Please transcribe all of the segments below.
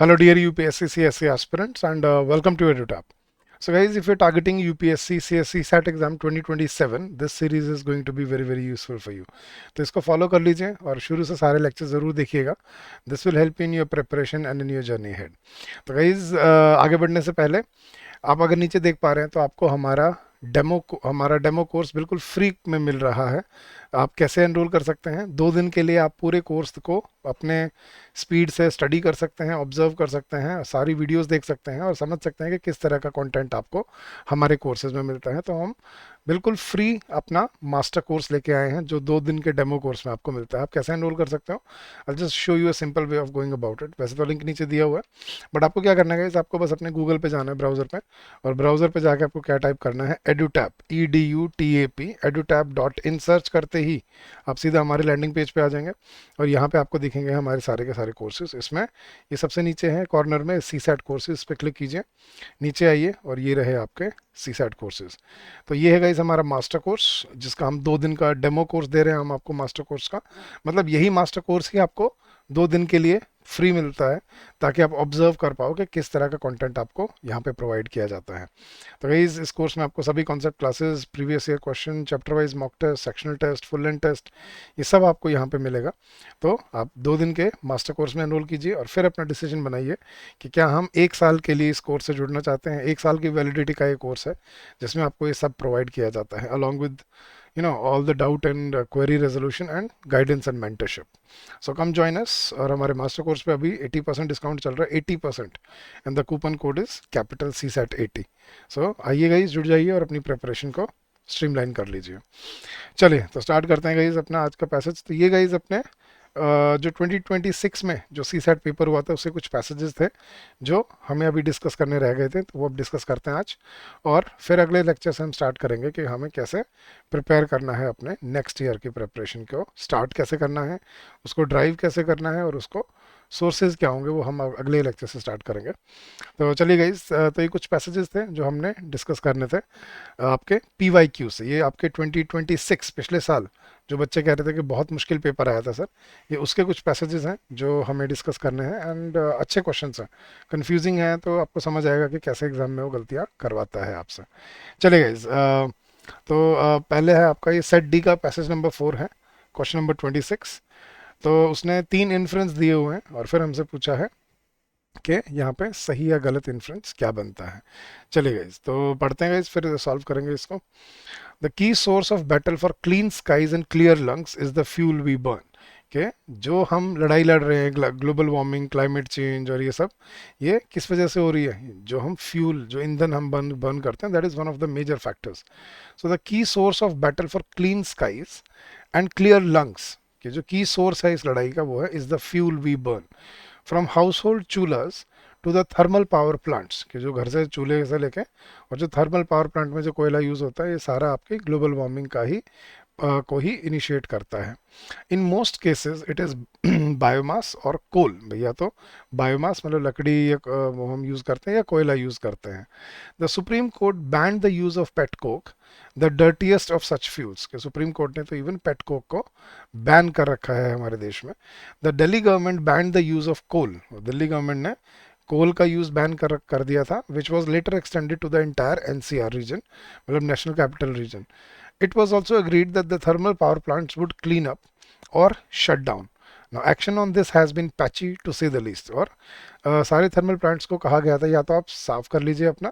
Hello, dear UPSC CSC aspirants, and welcome to EduTap. So, guys, if you're targeting UPSC CSC SAT exam 2027, this series is going to be very, very useful for you. तो इसको follow कर लीजिए और शुरू से सारे lecture ज़रूर देखिएगा. This will help in your preparation and in your journey head. तो गाइज आगे बढ़ने से पहले आप अगर नीचे देख पा रहे हैं तो आपको हमारा डेमो कोर्स बिल्कुल फ्री में मिल रहा है. आप कैसे एनरोल कर सकते हैं? 2 दिन के लिए आप पूरे कोर्स को अपने स्पीड से स्टडी कर सकते हैं, ऑब्जर्व कर सकते हैं, सारी वीडियोस देख सकते हैं और समझ सकते हैं कि किस तरह का कंटेंट आपको हमारे कोर्सेज में मिलता है. तो हम बिल्कुल फ्री अपना मास्टर कोर्स लेके आए हैं जो 2 दिन के डेमो कोर्स में आपको मिलता है. आप कैसे एनरोल कर सकते हो? I just show you a simple way of going about it. वैसे तो लिंक नीचे दिया हुआ है, बट आपको क्या करना है guys, आपको बस अपने गूगल पे जाना है ब्राउजर पे, और ब्राउजर पे जाके आपको क्या टाइप करना है, edutap EDUTAP edutap.in सर्च करते ही आप सीधा हमारे लैंडिंग पेज पे आ जाएंगे और यहाँ पे आपको दिखेंगे हमारे सारे के सारे कोर्सेज. इसमें ये सबसे नीचे है कॉर्नर में सी सैट कोर्सेज पे क्लिक कीजिए, नीचे आइए और ये रहे आपके सी सैट कोर्सेज. तो ये है गाइस हमारा मास्टर कोर्स जिसका हम 2 दिन का डेमो कोर्स दे रहे हैं. हम आपको मास्टर कोर्स का मतलब यही मास्टर कोर्स ही आपको 2 दिन के लिए फ्री मिलता है ताकि आप ऑब्जर्व कर पाओ कि किस तरह का कंटेंट आपको यहाँ पे प्रोवाइड किया जाता है. तो गाइस इस कोर्स में आपको सभी concept classes, previous year question, chapter wise mock test, sectional test, full end test, ये सब आपको यहाँ पे मिलेगा. तो आप 2 दिन के मास्टर कोर्स में एनरोल कीजिए और फिर अपना डिसीजन बनाइए कि क्या हम 1 साल के लिए इस कोर्स से जुड़ना चाहते हैं. 1 साल की वैलिडिटी का ये कोर्स है जिसमें आपको ये सब प्रोवाइड किया जाता है along with all the doubt and query resolution and guidance and mentorship. So come join us. और हमारे मास्टर कोर्स पे अभी 80% डिस्काउंट चल रहा है, 80%, and the coupon code is capital CSAT 80. सो आइए गाइस, जुड़ जाइए और अपनी प्रिपरेशन को स्ट्रीमलाइन कर लीजिए. चलिए तो स्टार्ट करते हैं गाइस अपना आज का पैसेज. तो ये गाइस अपने जो 2026 में जो सी सैट पेपर हुआ था उससे कुछ पैसेजेस थे जो हमें अभी डिस्कस करने रह गए थे, तो वो अब डिस्कस करते हैं आज. और फिर अगले लेक्चर से हम स्टार्ट करेंगे कि हमें कैसे प्रिपेयर करना है, अपने नेक्स्ट ईयर की प्रिपरेशन को स्टार्ट कैसे करना है, उसको ड्राइव कैसे करना है और उसको सोर्सेज क्या होंगे वो हम अगले लेक्चर से स्टार्ट करेंगे. तो चलिए गाइस, तो ये कुछ पैसेजेस थे जो हमने डिस्कस करने थे आपके PYQ से. ये आपके 2026 पिछले साल जो बच्चे कह रहे थे कि बहुत मुश्किल पेपर आया था सर, ये उसके कुछ पैसेजेस हैं जो हमें डिस्कस करने हैं. एंड अच्छे क्वेश्चंस हैं, कंफ्यूजिंग है तो आपको समझ आएगा कि कैसे एग्जाम में वो गलतियाँ करवाता है आपसे. चलिए गाइस, तो पहले है आपका ये सेट डी का पैसेज नंबर 4 है, क्वेश्चन नंबर 26. तो उसने 3 इन्फ्रेंस दिए हुए हैं और फिर हमसे पूछा है कि यहाँ पे सही या गलत इन्फ्रेंस क्या बनता है. चलिए गाइस तो पढ़ते हैं गाइस, फिर सॉल्व करेंगे इसको. The key source of battle for clean skies and clear lungs is the fuel we burn. के जो हम लड़ाई लड़ रहे हैं, ग्लोबल वार्मिंग, क्लाइमेट चेंज और ये सब, ये किस वजह से हो रही है? जो हम फ्यूल, जो ईंधन हम बर्न करते हैं, that is one of the major factors. So the key source of battle for clean skies and clear lungs, कि जो की सोर्स है इस लड़ाई का वो है is the fuel we burn from household chulhas to the thermal power plants, कि जो घर से चूल्हे से लेके और जो थर्मल पावर प्लांट में जो कोयला यूज़ होता है, ये सारा आपकी ग्लोबल वार्मिंग का ही को ही इनिशिएट करता है. In most cases it is biomass और कोल. भैया तो बायोमास मतलब लकड़ी या वो हम यूज़ करते हैं या कोयला यूज़ करते हैं. The Supreme Court banned the use of pet coke, the dirtiest of such fuels. के सुप्रीम कोर्ट ने तो इवन पेट कोक को बैन कर रखा है हमारे देश में. The Delhi government banned the use of coal. Delhi government ने कोल का यूज़ बैन कर दिया था, which was later extended to the entire NCR region, मतलब national capital region. It was also agreed that the thermal power plants would clean up or shut down. Now action on this has been patchy to say the least. और सारे thermal plants को कहा गया था या तो आप साफ कर लीजिए अपना,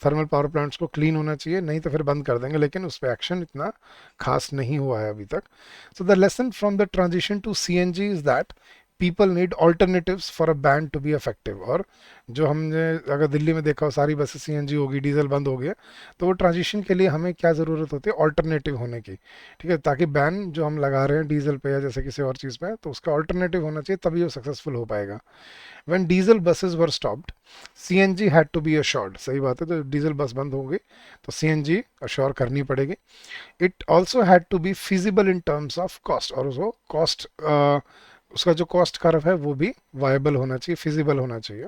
थर्मल पावर प्लांट्स को क्लीन होना चाहिए, नहीं तो फिर बंद कर देंगे, लेकिन उस पर एक्शन इतना खास नहीं हुआ है अभी तक. So the lesson from the transition to CNG is that people need alternatives for a ban to be effective. और जो हमने अगर दिल्ली में देखा हो, सारी बसें CNG होगी, डीजल बंद हो गया, तो वो ट्रांजिशन के लिए हमें क्या ज़रूरत होती है? ऑल्टरनेटिव होने की. ठीक है, ताकि बैन जो हम लगा रहे हैं डीजल पे या जैसे किसी और चीज़ पे, तो उसका ऑल्टरनेटिव होना चाहिए, तभी वो सक्सेसफुल हो पाएगा. When diesel buses were stopped, CNG had to be assured. सही बात है, तो डीजल बस बंद होंगी तो CNG अश्योर करनी पड़ेगी. It also had to be feasible in terms of cost. और उसको कॉस्ट, उसका जो कॉस्ट कर्व है वो भी वायबल होना चाहिए, फिजिबल होना चाहिए.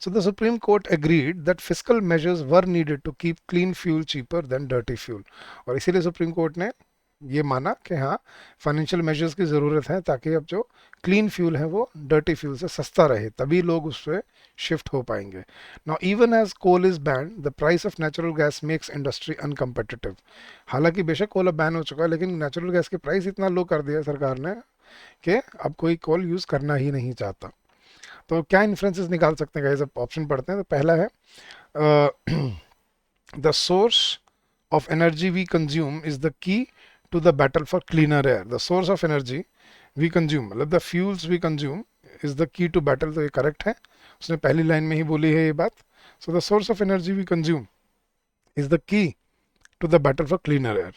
So the Supreme Court agreed that physical measures were needed to keep clean fuel cheaper than dirty fuel. और इसीलिए सुप्रीम कोर्ट ने ये माना कि हाँ फाइनेंशियल मेजर्स की ज़रूरत है ताकि अब जो क्लीन फ्यूल है वो डर्टी फ्यूल से सस्ता रहे, तभी लोग उस पर शिफ्ट हो पाएंगे. Now even as coal is banned, the price of natural gas makes industry uncompetitive. हालांकि बेशक कोल अब बैन हो चुका है, लेकिन नेचुरल गैस की प्राइस इतना लो कर दिया सरकार ने कि अब कोई कोल यूज़ करना ही नहीं चाहता. तो क्या इन्फ्रेंसेस निकाल सकते हैं गाइस, अब ऑप्शन पढ़ते हैं. तो पहला है the source of energy we consume is the key to the battle for cleaner air. The source of energy we consume, मतलब the fuels we consume is the key to battle. तो ये correct है, उसने पहली line में ही बोली है ये बात. So the source of energy we consume is the key to the battle for cleaner air.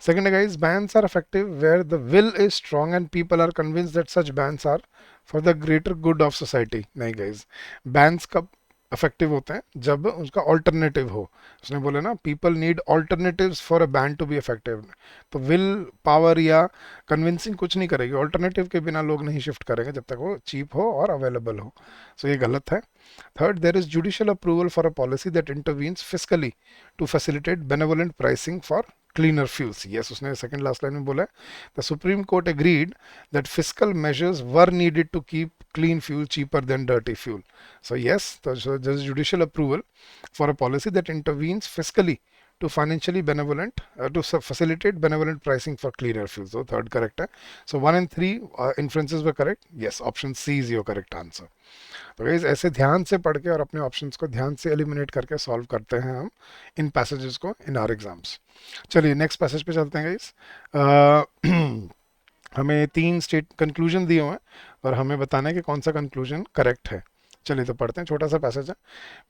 Second, guys, bans are effective where the will is strong and people are convinced that such bans are for the greater good of society. नहीं guys, bans कब effective होते हैं, जब उसका alternative हो. उसने बोला ना, people need alternatives for a band to be effective. तो विल पावर या कन्विंसिंग कुछ नहीं करेगी, ऑल्टरनेटिव के बिना लोग नहीं शिफ्ट करेंगे जब तक वो चीप हो और अवेलेबल हो. सो ये गलत है. Third, there is judicial approval for a policy that intervenes physically to facilitate benevolent pricing for cleaner fuels. Yes, उसने सेकंड लास्ट लाइन में बोला है. The Supreme Court agreed that fiscal measures were needed to keep clean fuel cheaper than dirty fuel. So yes, so there is judicial approval for a policy that intervenes fiscally to financially benevolent to facilitate benevolent pricing for cleaner fuels. So third correct है. So 1 and 3 inferences were correct. Yes, option C is your correct answer. तो guys ऐसे ध्यान से पढ़ के और अपने options को ध्यान से एलिमिनेट करके सॉल्व करते हैं हम इन पैसेजेस को इन आर एग्जाम्स. चलिए नेक्स्ट पैसेज पे चलते हैं गाइस. हमें 3 स्टेट कंक्लूजन दिए हुए हैं और हमें बताना है कि कौन सा कंक्लूजन करेक्ट है. चलिए तो पढ़ते हैं, छोटा सा पैसेज है.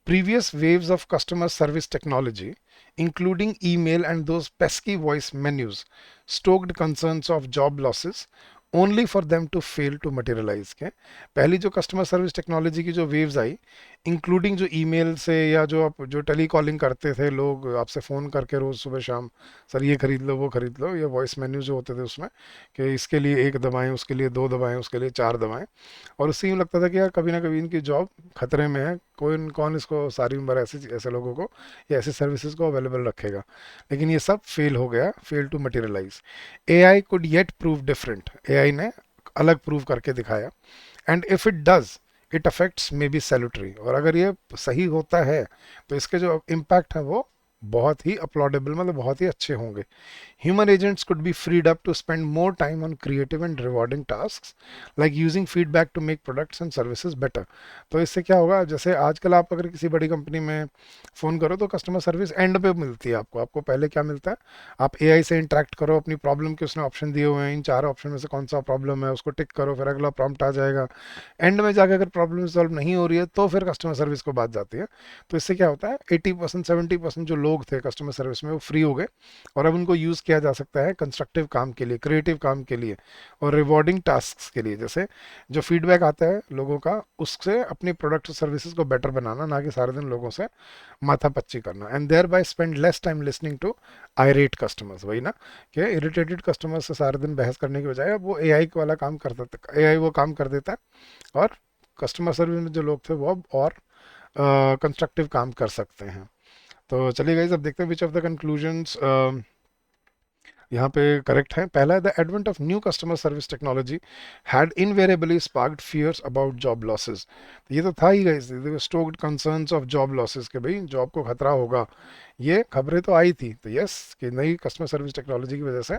Previous waves of customer service technology including email and those pesky voice menus stoked concerns of job losses only for them to fail to materialise के. पहली जो कस्टमर सर्विस टेक्नोलॉजी की जो वेव्स आई, इंक्लूडिंग जो email से या जो आप जो टेली कॉलिंग करते थे लोग आपसे फ़ोन करके रोज़ सुबह शाम, सर ये खरीद लो वो खरीद लो, या वॉइस मेन्यू जो होते थे उसमें कि इसके लिए 1 दबाएं, उसके लिए 2 दबाएं, उसके लिए 4 दबाएं, और उससे यूँ लगता था कि यार कभी ना कभी इनकी जॉब खतरे में है, कोई कौन इसको सारी उम्र ऐसे लोगों को या ऐसे सर्विसेज को अवेलेबल रखेगा. लेकिन ये सब फेल हो गया, fail to materialise. AI could yet prove different. AI ने अलग प्रूव करके दिखाया. And if it does it affects may be salutary. और अगर ये सही होता है तो इसके जो इम्पैक्ट है वो बहुत ही अपलॉडेबल, मतलब बहुत ही अच्छे होंगे. Human agents could be freed up to spend more time on creative and rewarding tasks like using feedback to make products and services better. तो इससे क्या होगा, जैसे आजकल आप अगर किसी बड़ी कंपनी में फ़ोन करो तो कस्टमर सर्विस एंड पे मिलती है आपको. आपको पहले क्या मिलता है, आप AI से इंटरेक्ट करो, अपनी प्रॉब्लम के उसने ऑप्शन दिए हुए हैं, इन 4 ऑप्शन में से कौन सा प्रॉब्लम है उसको टिक करो, फिर अगला प्रॉम्प्ट आ जाएगा. एंड में जाकर अगर प्रॉब्लम सॉल्व नहीं हो रही है तो फिर कस्टमर सर्विस को बात जाती है. तो इससे क्या होता है, 80% 70% जो लोग थे कस्टमर सर्विस में वो फ्री हो गए और अब उनको यूज़ किया जा सकता है कंस्ट्रक्टिव काम के लिए, क्रिएटिव काम के लिए और रिवॉर्डिंग टास्क के लिए. जैसे जो फीडबैक आता है लोगों का, उससे अपनी प्रोडक्ट और सर्विसेज को बेटर बनाना, ना कि सारे दिन लोगों से माथा पच्ची करना. And thereby spend less time listening to irate customers. वही ना कि इरिटेटेड कस्टमर्स से सारे दिन बहस करने के बजाय अब वो AI वाला काम करता था, AI वो काम कर देता है और कस्टमर सर्विस में जो लोग थे वो अब और कंस्ट्रक्टिव काम कर सकते हैं. तो चलिए गाइस अब देखते हैं विच ऑफ द कंक्लूजन्स यहाँ पे करेक्ट है. पहला है the advent of new customer service technology had invariably sparked fears about job losses. ये तो था ही guys, stoked concerns of job losses के भाई जॉब को खतरा होगा, ये खबरें तो आई थी. तो यस कि नई कस्टमर सर्विस टेक्नोलॉजी की वजह से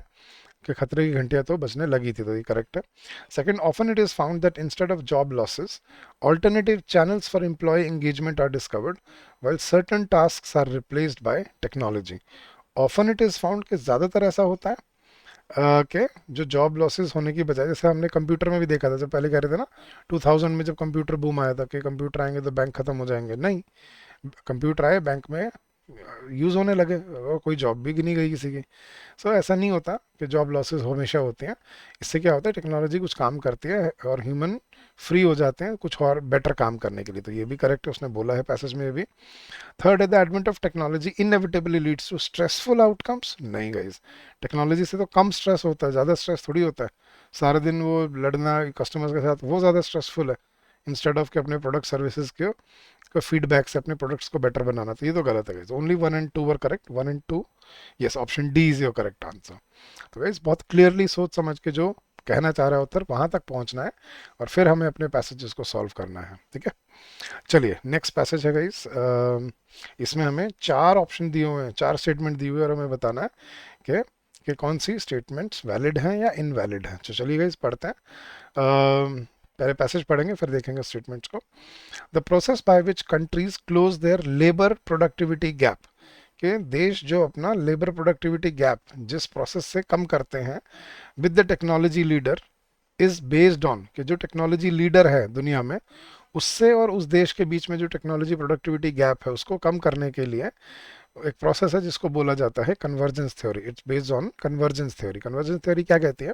कि खतरे की घंटियां तो बजने लगी थी. तो ये करेक्ट है. Second, often it is found that instead of job losses alternative channels for employee engagement are discovered while certain tasks are replaced by technology. Often it is found कि ज़्यादातर ऐसा होता है कि जो जॉब लॉसेस होने की बजाय, जैसे हमने कंप्यूटर में भी देखा था, जब पहले कह रहे थे ना 2000 में जब कंप्यूटर बूम आया था कि कंप्यूटर आएंगे तो बैंक खत्म हो जाएंगे. नहीं, कंप्यूटर आए, बैंक में यूज़ होने लगे और कोई जॉब भी नहीं गई किसी की. सो ऐसा नहीं होता कि जॉब लॉसेस हमेशा होते हैं. इससे क्या होता है, टेक्नोलॉजी कुछ काम करती है और ह्यूमन फ्री हो जाते हैं कुछ और बेटर काम करने के लिए. तो ये भी करेक्ट है, उसने बोला है पैसेज में भी. थर्ड है the advent of technology inevitably leads to stressful outcomes. नहीं गाइज, टेक्नोलॉजी से तो कम स्ट्रेस होता है, ज़्यादा स्ट्रेस थोड़ी होता है. सारा दिन वो लड़ना कस्टमर्स के साथ, वो ज़्यादा स्ट्रेसफुल है. इंस्टेड ऑफ के अपने प्रोडक्ट सर्विसेज को फीडबैक से अपने प्रोडक्ट्स को बेटर बनाना। तो ये तो गलत है guys, only 1 and 2 were correct, 1 and 2, yes option D is your correct answer. तो गाइस बहुत क्लियरली सोच समझ के जो कहना चाह रहा है उत्तर वहां तक पहुंचना है और फिर हमें अपने पैसेजेस को सॉल्व करना है, ठीक है। चलिए नेक्स्ट पैसेज है गाइस, इसमें हमें 4 ऑप्शन दिए हुए हैं, 4 स्टेटमेंट दिए हुए हैं और हमें बताना है कि कौन सी स्टेटमेंट्स वैलिड हैं या इनवैलिड हैं। तो चलिए गाइस पढ़ते हैं, पहले पैसेज पढ़ेंगे फिर देखेंगे स्टेटमेंट्स को। The process by which countries close their labour productivity gap, कि देश जो अपना लेबर प्रोडक्टिविटी गैप जिस प्रोसेस से कम करते हैं with the technology leader is based on, कि जो टेक्नोलॉजी लीडर है दुनिया में उससे और उस देश के बीच में जो टेक्नोलॉजी प्रोडक्टिविटी गैप है उसको कम करने के लिए एक प्रोसेस है जिसको बोला जाता है convergence theory. It's based on convergence theory. Convergence theory क्या कहती है?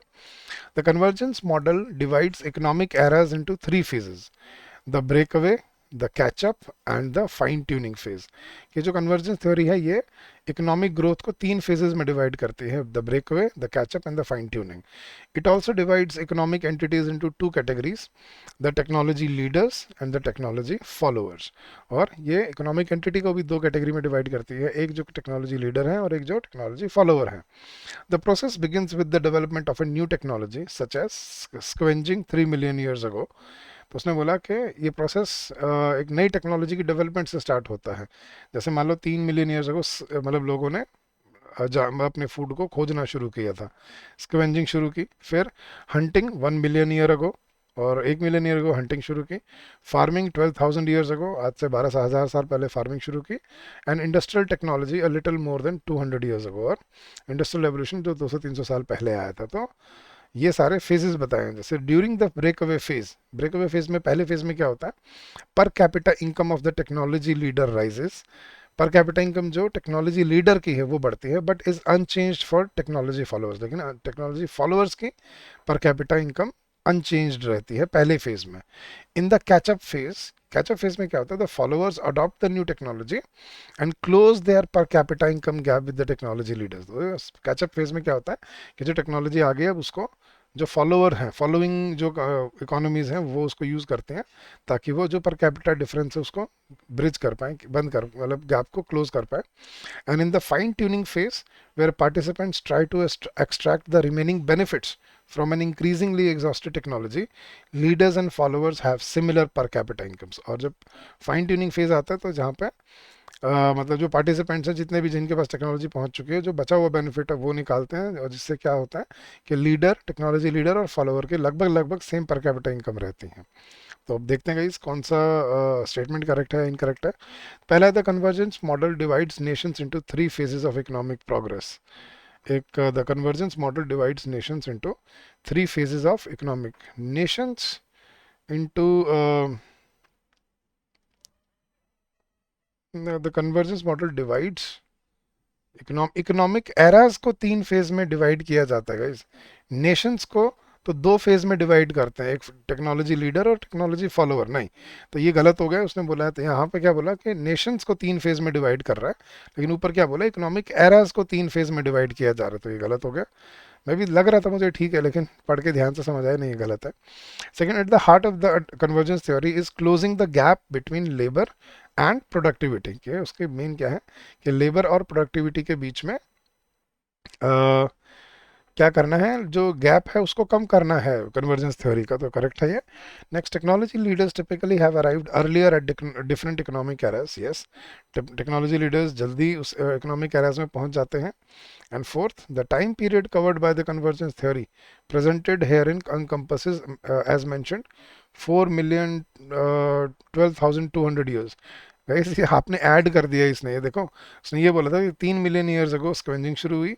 The convergence model divides economic eras into 3 phases: the breakaway, the catch up and the fine tuning phase. ये जो कन्वर्जेंस थ्योरी है ये इकोनॉमिक ग्रोथ को 3 phases में divide करती है: the breakaway, the catch up and the fine tuning. It also divides economic entities into 2 categories: the technology leaders and the technology followers. और ये इकोनॉमिक एंटिटी को भी 2 कैटेगरी में डिवाइड करती है, एक जो टेक्नोलॉजी लीडर है और एक जो टेक्नोलॉजी फॉलोअर है। The process begins with the development of a new technology such as scavenging 3 million years ago। तो उसने बोला कि ये प्रोसेस एक नई टेक्नोलॉजी की डेवलपमेंट से स्टार्ट होता है। जैसे मान लो 3 million years ago मतलब लोगों ने अपने फूड को खोजना शुरू किया था, स्क्वेंजिंग शुरू की, फिर हंटिंग 1 million year ago, और 1 million year ago हंटिंग शुरू की। फार्मिंग 12,000 years ago, आज से 12,000 साल पहले फार्मिंग शुरू की। And industrial technology a little more than 200 years ago, और इंडस्ट्रियल रेवोल्यूशन जो 200-300 साल पहले आया था। तो ये सारे फेजेस बताए हैं। जैसे during the breakaway phase, breakaway phase में पहले फेज में क्या होता है? पर capita income of the technology leader rises. पर कैपिटा इनकम जो टेक्नोलॉजी लीडर की है वो बढ़ती है, but is unchanged for technology followers. लेकिन टेक्नोलॉजी फॉलोअर्स की पर कैपिटा इनकम अनचेंज्ड रहती है पहले फेज में। In the catch up phase, catch up phase में क्या होता है? The followers adopt the new technology and close their per capita income gap with the technology leaders. Catch up phase में क्या होता है कि जो टेक्नोलॉजी आ गई है अब उसको जो फॉलोअर हैं, फॉलोइंग जो इकोनॉमीज हैं वो उसको यूज़ करते हैं ताकि वो जो पर कैपिटा डिफरेंस है उसको ब्रिज कर पाएँ, बंद कर, मतलब गैप को क्लोज कर पाए। And in the fine tuning phase, where participants try to extract the remaining benefits from an increasingly exhausted technology, leaders and followers have similar per capita incomes। और जब फाइन ट्यूनिंग फेज आता है तो जहाँ पे मतलब जो पार्टिसिपेंट्स हैं जितने भी जिनके पास टेक्नोलॉजी पहुंच चुकी है, जो बचा हुआ बेनिफिट है वो निकालते हैं, और जिससे क्या होता है कि लीडर, टेक्नोलॉजी लीडर और फॉलोअर के लगभग लगभग सेम पर कैपिटा इनकम रहती हैं। तो अब देखते हैं गाइस कौन सा स्टेटमेंट करेक्ट है, इनकरेक्ट है। पहला है the convergence model divides nations into 3 phases of economic progress. एक the convergence model divides nations into 3 phases of economic nations into the convergence model divides economic eras को 3 phase में divide किया जाता है गाइस। नेशंस को तो 2 phase में divide करते हैं, एक टेक्नोलॉजी लीडर और टेक्नोलॉजी फॉलोअर। नहीं, तो ये गलत हो गया। उसने बोला है तो यहाँ पे क्या बोला कि नेशंस को 3 फेज में डिवाइड कर रहा है, लेकिन ऊपर क्या बोला? इकोनॉमिक एराज को 3 फेज में डिवाइड किया जा रहा है। तो ये गलत हो गया। मैं भी लग रहा था मुझे ठीक है, लेकिन पढ़ के ध्यान से समझ आया नहीं, ये गलत है। Second, at the heart of the convergence theory is closing the gap between labour and productivity. के उसके मेन क्या है कि लेबर और प्रोडक्टिविटी के बीच में क्या करना है, जो गैप है उसको कम करना है कन्वर्जेंस थ्योरी का। तो करेक्ट है ये। Next, technology leaders typically have arrived earlier at different economic eras. Yes, technology leaders जल्दी उस इकोनॉमिक एरास में पहुंच जाते हैं। And fourth, the time period covered by the convergence theory presented herein encompasses, as mentioned, 4,12,200 years। Guys ये आपने add कर दिया इसने, ये देखो उसने ये बोला था कि 3 million years ago स्क्वेंजिंग शुरू हुई,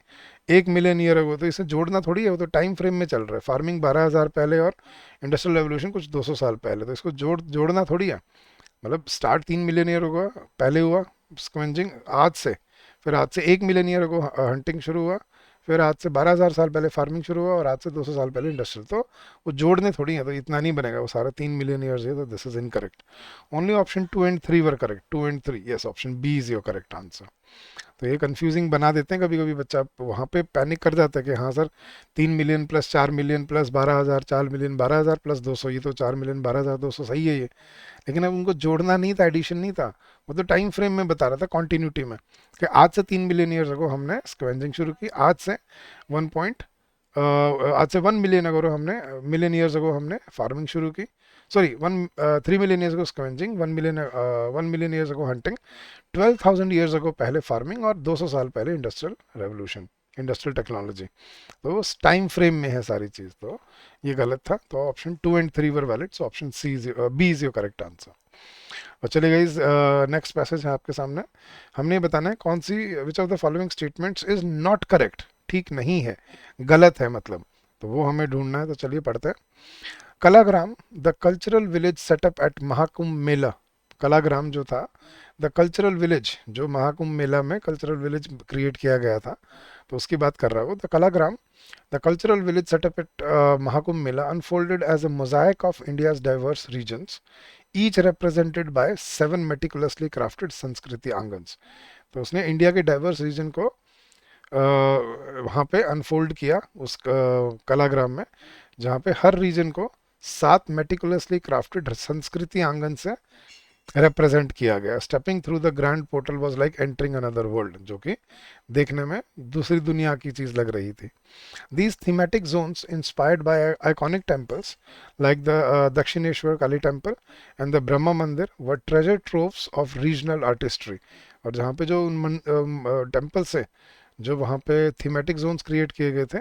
1 million year ago, तो इसे जोड़ना थोड़ी है, वो तो टाइम फ्रेम में चल रहा है। फार्मिंग 12,000 पहले और इंडस्ट्रियल रेवोल्यूशन कुछ 200 साल पहले, तो इसको जोड़ना थोड़ी है। मतलब स्टार्ट 3 million year हुआ पहले हुआ स्क्वेंजिंग आज से, फिर आज से 1 million year ago हंटिंग शुरू हुआ, फिर आज से 12,000 साल पहले फार्मिंग शुरू हुआ और आज से 200 साल पहले इंडस्ट्रियल। तो वो जोड़ने थोड़ी है, तो इतना नहीं बनेगा, वो सारा 3 मिलियन ईयर्स है, तो this is incorrect. Only option 2 and 3 were correct, 2 and 3, yes, option B is your correct answer. तो ये कंफ्यूजिंग बना देते हैं कभी कभी, बच्चा वहाँ पे पैनिक कर जाता है कि हाँ sir 3 million plus 4 million plus 12,000, 4 million 12,000 plus 200, ये तो 4 मिलियन 12,200 सही है ये। लेकिन अब उनको जोड़ना नहीं था, एडिशन नहीं था, वो तो टाइम फ्रेम में बता रहा था, कॉन्टिन्यूटी में, कि आज से 3 मिलियन ईयर्स अगो हमने स्क्वेंजिंग शुरू की, वन पॉइंट आज से 1 मिलियन अगो हमने मिलियन ईयर्स अगो हमने फार्मिंग शुरू की, sorry 3 million years ago scavenging, 1 million years ago hunting, 12,000 years ago पहले फार्मिंग, और 200 साल पहले इंडस्ट्रियल रेवोल्यूशन, इंडस्ट्रियल टेक्नोलॉजी। तो उस टाइम फ्रेम में है सारी चीज, तो ये गलत था। तो option 2 and 3 were valid, so option B is your correct answer. और चलिए गाइस, नेक्स्ट पैसेज है आपके सामने। हमने ये बताना है कौन सी, which of the following statements is not correct, ठीक नहीं है, गलत है मतलब, तो वो हमें ढूंढना है। तो चलिए पढ़ते हैं। Kalagram, the cultural village setup at Mahakumbh Mela. Kalagram जो था, द कल्चरल विलेज, जो महाकुंभ मेला में कल्चरल विलेज क्रिएट किया गया था, तो उसकी बात कर रहा है वो। The Kalagram, the cultural village setup at Mahakumbh Mela unfolded as a mosaic of India's diverse regions, each represented by 7 meticulously crafted संस्कृति आंगन्स। तो उसने इंडिया के डाइवर्स रीजन को वहाँ पे अनफोल्ड किया उस कलाग्राम में, जहाँ पे हर रीजन को 7 मेटिकुलसली क्राफ्टेड संस्कृति आंगन से रिप्रेजेंट किया गया। Stepping through the grand portal was like entering another world, जो कि देखने में दूसरी दुनिया की चीज लग रही थी। These thematic zones, inspired by iconic temples like the Dakshineshwar Kali Temple and the Brahma Mandir, were treasure troves of regional artistry। और जहाँ पे जो टेम्पल से जो वहाँ पे थीमेटिक जोन्स क्रिएट किए गए थे,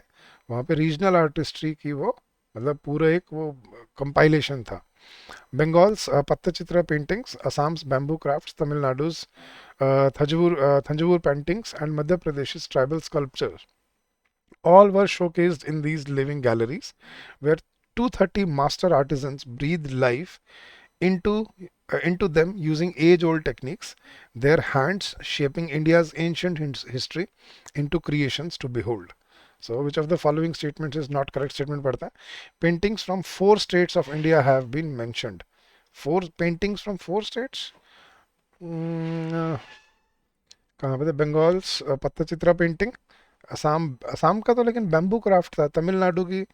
वहाँ पे रीजनल आर्टिस्ट्री की वो मतलब पूरा एक वो कंपाइलेशन था। Bengal's pattachitra paintings, Assam's bamboo crafts, Tamil Nadu's Thanjavur paintings and Madhya Pradesh tribal sculptures all were showcased in these living galleries, where 230 master artisans breathed life into them using age-old techniques, their hands shaping India's ancient history into creations to behold. So, which of the following statements is not correct statement पड़ता है? Paintings from 4 states of India have been mentioned. 4 paintings from 4 states? कहाँ पे थे? Bengal's पत्तचित्रा painting, Assam, Assam का तो लेकिन bamboo craft था। तमिलनाडु की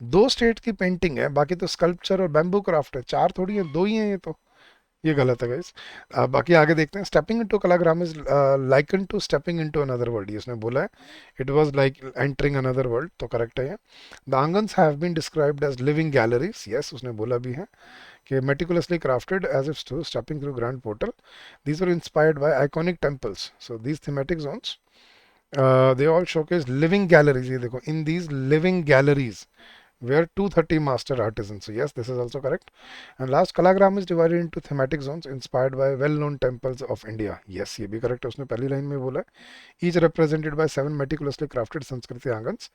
2 स्टेट की पेंटिंग है, बाकी तो स्कल्पचर और बैम्बू क्राफ्ट है, 4 थोड़ी है, 2 ही है ये तो। ये गलत है गाइस। बाकी आगे देखते हैं। Stepping into Kalagram is likened to stepping into another world, ये उसने बोला है। It was like entering another world, तो करेक्ट है ये। The Angans have been described as living galleries, yes उसने बोला भी है कि meticulously crafted as if to stepping through grand portal, these were inspired by iconic temples, so these thematic zones they all showcase living galleries, ये देखो, in these living galleries where 230 master artisans, so yes this is also correct। and last, Kalagram is divided into thematic zones inspired by well-known temples of India, yes ये भी correct है, उसने पहली line में बोला है। each represented by 7 meticulously crafted Sanskriti angans,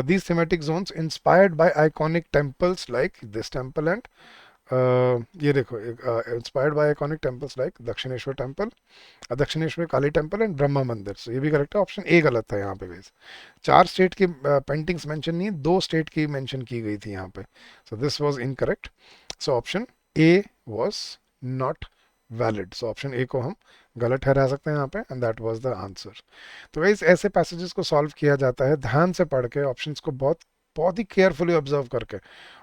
these thematic zones inspired by iconic temples like this temple and ये देखो, inspired by iconic temples like Dakshineswar temple, Dakshineswar Kali temple and Brahma मंदिर, सो ये भी करेक्ट है। ऑप्शन ए गलत था यहाँ पे गाइस। 4 स्टेट की पेंटिंग्स मेंशन नहीं, 2 स्टेट की मेंशन की गई थी यहाँ पे, so this was incorrect. So option A was not valid, so option A को हम गलत ठहरा सकते हैं यहाँ पे, and that was the answer. तो गाइस ऐसे पैसेजेस को सॉल्व किया जाता है ध्यान से पढ़ के, ऑप्शंस को बहुत बहुत ही केयरफुली ऑब्जर्व करके,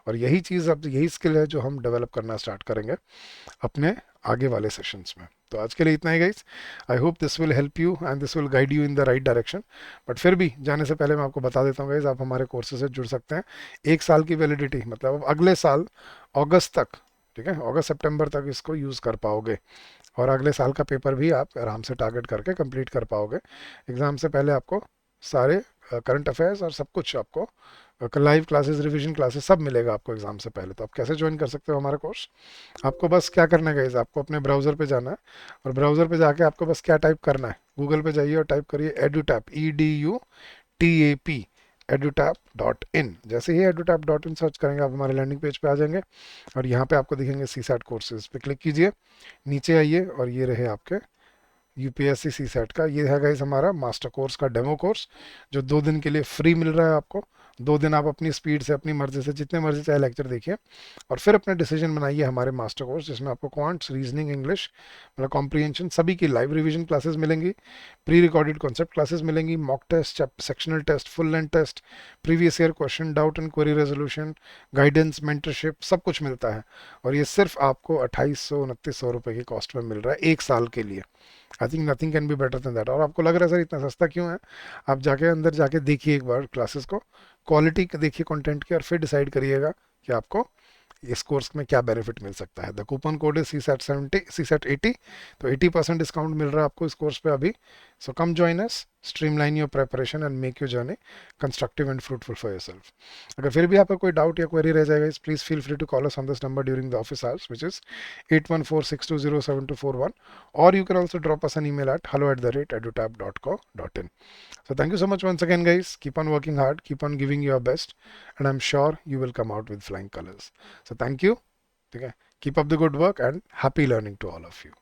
और यही चीज़, अब यही स्किल है जो हम डेवलप करना स्टार्ट करेंगे अपने आगे वाले सेशंस में। तो आज के लिए इतना ही guys. I hope this will help you and this will guide you in the right direction. But फिर भी जाने से पहले मैं आपको बता देता हूँ गाइस, आप हमारे कोर्सेज से जुड़ सकते हैं। 1 साल की वैलिडिटी, मतलब अब अगले साल अगस्त तक, ठीक है, अगस्त सितंबर तक इसको यूज़ कर पाओगे, और अगले साल का पेपर भी आप आराम से टारगेट करके कंप्लीट कर पाओगे। एग्ज़ाम से पहले आपको सारे करंट अफेयर्स और सब कुछ आपको, लाइव क्लासेस, रिवीजन क्लासेस सब मिलेगा आपको एग्जाम से पहले। तो आप कैसे ज्वाइन कर सकते हो हमारा कोर्स? आपको बस क्या करना है गाइस, आपको अपने ब्राउज़र पे जाना है, और ब्राउज़र पे जाके आपको बस क्या टाइप करना है, गूगल पे जाइए और टाइप करिए edutap, EDUTAP, edutap.in। जैसे ही edutap.in सर्च करेंगे आप हमारे लैंडिंग पेज पे आ जाएंगे, और यहाँ पे आपको दिखेंगे CSAT कोर्सेज पे क्लिक कीजिए, नीचे आइए और ये रहे आपके यूपीएससी सी सेट का। ये है गाइस हमारा मास्टर कोर्स का डेमो कोर्स, जो 2 दिन के लिए फ्री मिल रहा है आपको। 2 दिन आप अपनी स्पीड से, अपनी मर्जी से, जितने मर्जी चाहे लेक्चर देखिए, और फिर अपने डिसीजन बनाइए हमारे मास्टर कोर्स, जिसमें आपको क्वांट्स, रीजनिंग, इंग्लिश, मतलब कॉम्प्रीहेंशन, सभी की लाइव रिवीजन क्लासेस मिलेंगी, प्री रिकॉर्डेड कॉन्सेप्ट क्लासेस मिलेंगी, mock test, sectional test, full length test, previous year question, doubt and query resolution, guidance, mentorship, सब कुछ मिलता है। और ये सिर्फ आपको 2800-2900 रुपये की कॉस्ट में मिल रहा है 1 साल के लिए। I think nothing can be better than that. और आपको लग रहा है सर इतना सस्ता क्यों है, आप जाके अंदर जाके देखिए एक बार क्लासेस को, क्वालिटी देखिए कंटेंट की, और फिर डिसाइड करिएगा कि आपको इस कोर्स में क्या बेनिफिट मिल सकता है। The coupon code is CSAT 70, CSAT 80, तो 80% डिस्काउंट मिल रहा है आपको इस कोर्स पे अभी। So come join us, streamline your preparation and make your journey constructive and fruitful for yourself. अगर फिर भी आपका कोई डाउट या क्वेरी रह जाएगा, please feel free to call us on this number during the office hours, which is 8146207241, or you can also drop us an email at hello@edutab.co.in. So thank you so much once again, guys. Keep on working hard, keep on giving your best, and I'm sure you will come out with flying colors. So thank you. Okay. Keep up the good work and happy learning to all of you.